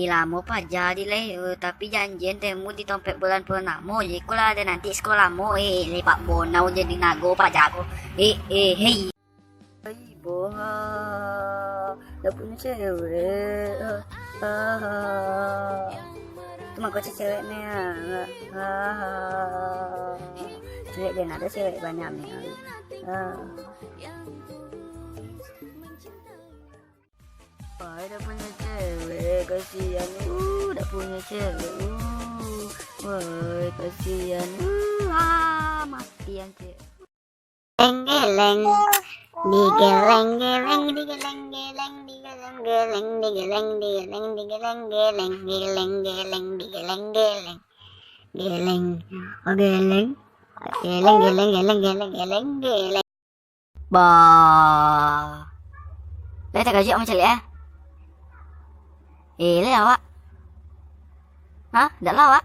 lama pa jadi lah. Tapi janjian temu di dompet bulan purnama. Jadi kalau ada nanti sekolahmu, lepak bonau jadi nago pajaku. Hei. Boha, dah punya cewek. Cuma kau cewek ni. Cewek dia ada cewek banyak ni. Dah punya cewek, kasihan. Dah punya cewek. Woi, kasihan. Mati yang cewek. Geleng, digeleng, geleng, digeleng, geleng, digeleng, geleng, digeleng, digeleng, digeleng, geleng, geleng, geleng, digeleng, geleng, geleng, oh geleng, geleng, geleng, geleng, geleng, geleng, geleng. Bah, leh tak gaji macam leh? Leh awak? Hah? Dah lawak?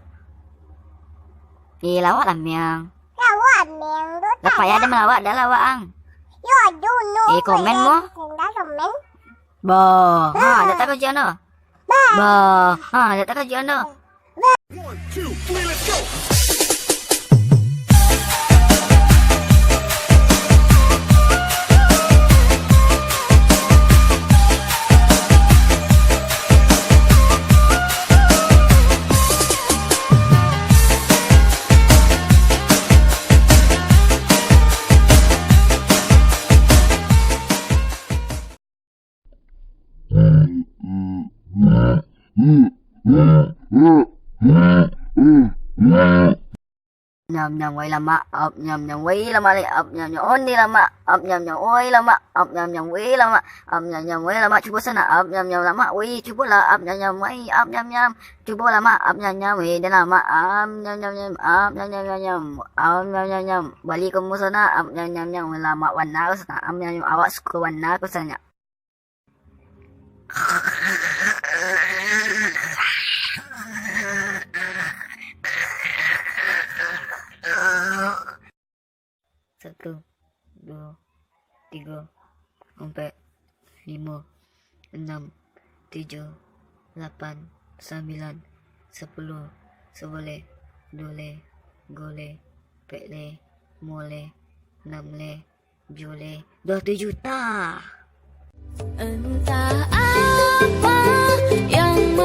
Lawak lah miang. Lawak miang tu. Lepas ada melawak dah lawak ang. Yo dulu. Komen mo? Dah komen. Bah, dah tak gaji anda. Bah, dah tak gaji anda. 1, 2, 3, let's go. Nhầm nhầm quay làm ạ, nhầm nhầm quý làm ạ, nhầm nhầm ôn đi làm ạ, nhầm nhầm quý làm ạ, nhầm nhầm quý làm ạ, nhầm nhầm quý làm ạ, chú bố sana, nhầm nhầm làm ạ, quý chú bố là nhầm nhầm quý, nhầm nhầm chú bố làm ạ, nhầm nhầm quý để làm ạ, nhầm nhầm nhầm, nhầm nhầm nhầm, balik kamu sana, nhầm nhầm làm ạ, warna aku sana, nhầm nhầm awak suka warna aku sana. Satu, dua, tiga, empat, lima, enam, tujuh, lapan, sembilan, 10, 11, 12, 13, 14, 15, 16, 17, 20 juta. Entah apa yang